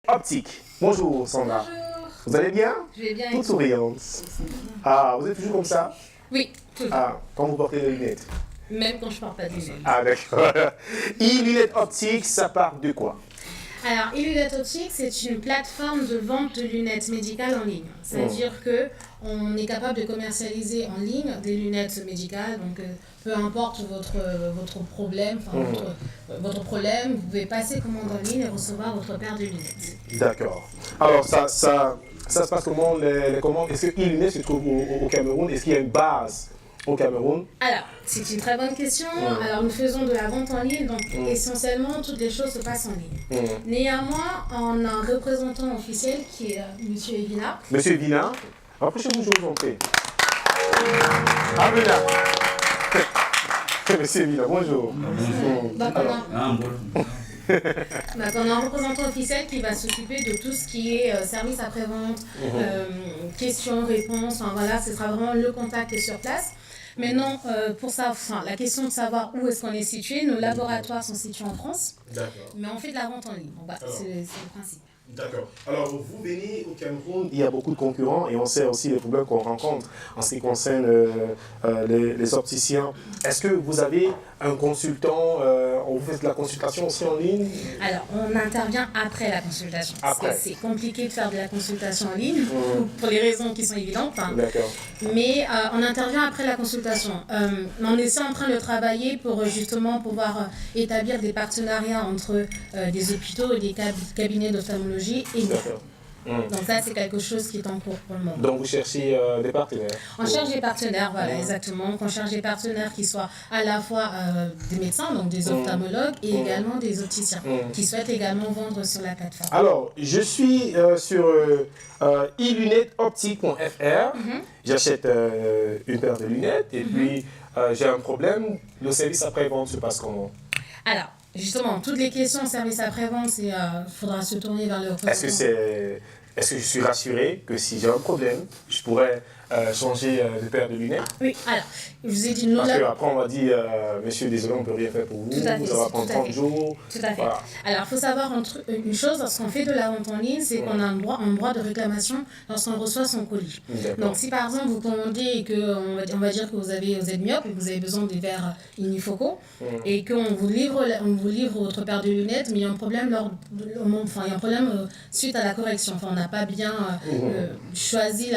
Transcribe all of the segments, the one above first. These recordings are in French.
Optique. Bonjour Sandra. Bonjour. Vous allez bien? Je vais bien. Toute souriante. Ah, vous êtes toujours comme ça? Oui, toujours. Ah, quand vous portez les lunettes? Même quand je ne porte pas de lunettes. Ah, d'accord. E-lunettes optiques, ça part de quoi? Alors, e-lunettes optiques, c'est une plateforme de vente de lunettes médicales en ligne. C'est-à-dire que on est capable de commercialiser en ligne des lunettes médicales. Donc, peu importe votre problème, votre problème, vous pouvez passer commande en ligne et recevoir votre paire de lunettes. D'accord. Alors, ça se passe comment les commandes? Est-ce que e-lunettes se trouve au Cameroun? Est-ce qu'il y a une base au Cameroun? Alors, c'est une très bonne question. Alors, nous faisons de la vente en ligne, donc essentiellement, toutes les choses se passent en ligne. Néanmoins, on a un représentant officiel qui est M. Evina. Monsieur Evina, rapprochez-vous, je vous en prie. Ah, Evina. Monsieur Evina, bonjour. Donc, on a un représentant officiel qui va s'occuper de tout ce qui est service après-vente, questions, réponses, enfin voilà, ce sera vraiment le contact sur place. Maintenant, pour ça, la question de savoir où est-ce qu'on est situé, nos laboratoires sont situés en France, mais on fait de la vente en ligne. Bon, c'est le principe. D'accord. Alors, vous venez au Cameroun, il y a beaucoup de concurrents et on sait aussi les problèmes qu'on rencontre en ce qui concerne les opticiens. Est-ce que vous avez un consultant, on vous fait de la consultation aussi en ligne? Alors, on intervient après la consultation. Parce que c'est compliqué de faire de la consultation en ligne, pour les raisons qui sont évidentes. D'accord. Mais on intervient après la consultation. On est en train de travailler pour justement pouvoir établir des partenariats entre des hôpitaux et des cabinets d'ophtalmologie. Donc ça, c'est quelque chose qui est en cours pour le moment. Donc vous cherchez des partenaires? On cherche des partenaires, voilà, exactement. On cherche des partenaires qui soient à la fois des médecins, donc des ophtalmologues, et également des opticiens, qui souhaitent également vendre sur la plateforme. Alors, je suis sur e-lunetteoptique.fr. J'achète une paire de lunettes et puis j'ai un problème. Le service après-vente se passe comment? Alors, justement, toutes les questions service après-vente, il faudra se tourner vers le représentant. Est-ce que je suis rassuré que si j'ai un problème, je pourrais changer de paire de lunettes? Oui, alors, je vous ai dit... Parce qu'après, on va dire, monsieur, désolé, on ne peut rien faire pour vous, ça va prendre 30 jours. Tout à fait. Voilà. Alors, il faut savoir une chose, lorsqu'on fait de la vente en ligne, c'est qu'on a un droit de réclamation lorsqu'on reçoit son colis. Donc, si par exemple, vous commandez et qu'on va dire que vous êtes myope et que vous avez besoin des verres unifocaux et qu'on vous livre votre paire de lunettes, mais il y a un problème, suite à la correction. Enfin, on n'a pas bien choisi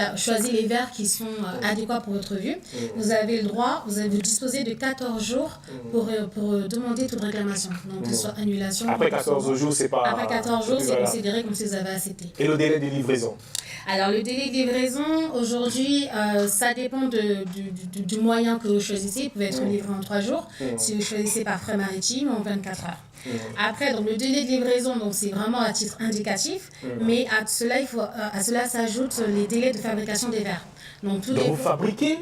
les verres qui sont adéquats pour votre vue. Vous avez le droit, vous disposez de 14 jours pour demander toute réclamation. Donc, que ce soit annulation. Après 14 jours, c'est pas... Après 14 jours, c'est considéré comme si vous avez accepté. Et le délai de livraison? Alors, le délai de livraison, aujourd'hui, ça dépend du moyen que vous choisissez. Il peut être livré en 3 jours, si vous choisissez par frais maritimes, en 24 heures. Après, donc, le délai de livraison, donc, c'est vraiment à titre indicatif, mais à cela s'ajoutent les délais de fabrication des verres. Donc vous fabriquez?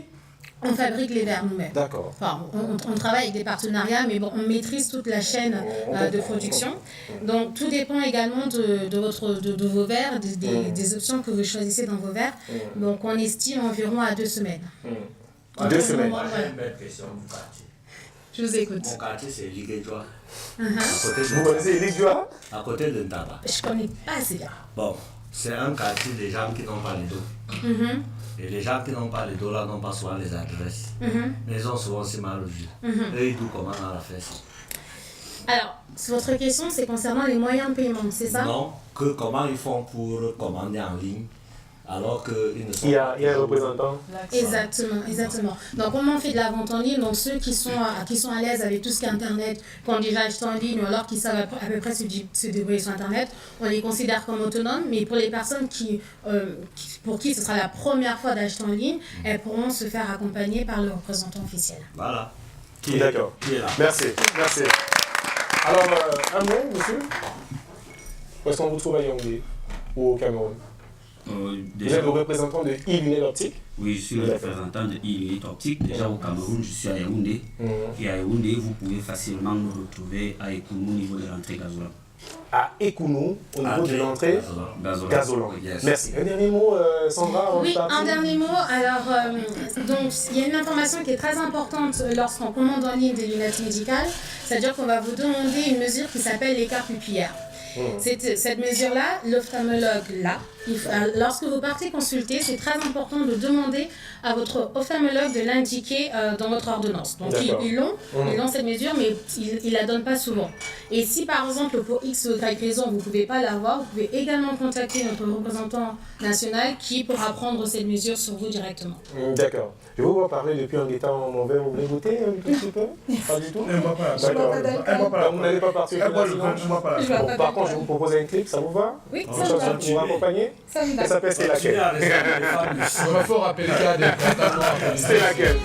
On fabrique les verres nous-mêmes. D'accord. Enfin, on travaille avec des partenariats, mais bon, on maîtrise toute la chaîne de production. Donc, tout dépend également de vos verres, des options que vous choisissez dans vos verres. Donc, on estime environ à 2 semaines. 2 semaines. Moi, j'ai une belle question du quartier. Je vous écoute. Mon quartier, c'est Liguéjoie. Vous connaissez Liguéjoie? À côté de Ntaba. Je ne connais pas ces gars. Bon, c'est un quartier des gens qui n'ont pas les dos. Et les gens qui n'ont pas les dos là n'ont pas souvent les adresses. Mais ils ont souvent si mal au jus. Et ils douent comment on a fait ça. Alors, votre question, c'est concernant les moyens de paiement, c'est ça? Non, comment ils font pour commander en ligne alors qu'ils ne sont Il y a un représentant? Exactement. Donc, comment on fait de la vente en ligne? Donc, ceux qui sont à l'aise avec tout ce qui est Internet, qui ont déjà acheté en ligne ou alors qui savent à peu près se débrouiller sur Internet, on les considère comme autonomes. Mais pour les personnes pour qui ce sera la première fois d'acheter en ligne, elles pourront se faire accompagner par le représentant officiel. Voilà. D'accord. Qui est là? Merci. Alors, un mot, monsieur? Où est-ce qu'on vous trouve à Yaoundé ou au Cameroun? Vous êtes le représentant de e-lunettes optiques? Oui, je suis le représentant de e-lunettes optiques. Déjà au Cameroun, je suis à Yaoundé. Et à Yaoundé, vous pouvez facilement nous retrouver à Ekounou au niveau de l'entrée Gazolan. À Ekounou, au niveau de l'entrée Gazolan. Yes. Merci. Un dernier mot, Sandra? Oui, un dernier mot. Alors, donc, il y a une information qui est très importante lorsqu'on commande en ligne des lunettes médicales. C'est-à-dire qu'on va vous demander une mesure qui s'appelle l'écart pupillaire. Cette mesure-là, l'ophtalmologue l'a. Lorsque vous partez consulter, c'est très important de demander à votre ophtalmologue de l'indiquer dans votre ordonnance. Donc ils l'ont cette mesure, mais ils ne la donnent pas souvent. Et si par exemple pour X ou Y raison vous ne pouvez pas l'avoir, vous pouvez également contacter notre représentant national qui pourra prendre cette mesure sur vous directement. D'accord. Je vais vous parler depuis en étant mon verre. Vous voulez goûter un petit peu? Pas du tout? D'accord. Vous n'allez pas partir. Par contre, je vous propose un clip, ça vous va? Oui, ça me va. Vous m'accompagnez? Ça me va. Ça s'appelle C'est laquelle? Il faut rappeler qu'il y a des C'est laquelle?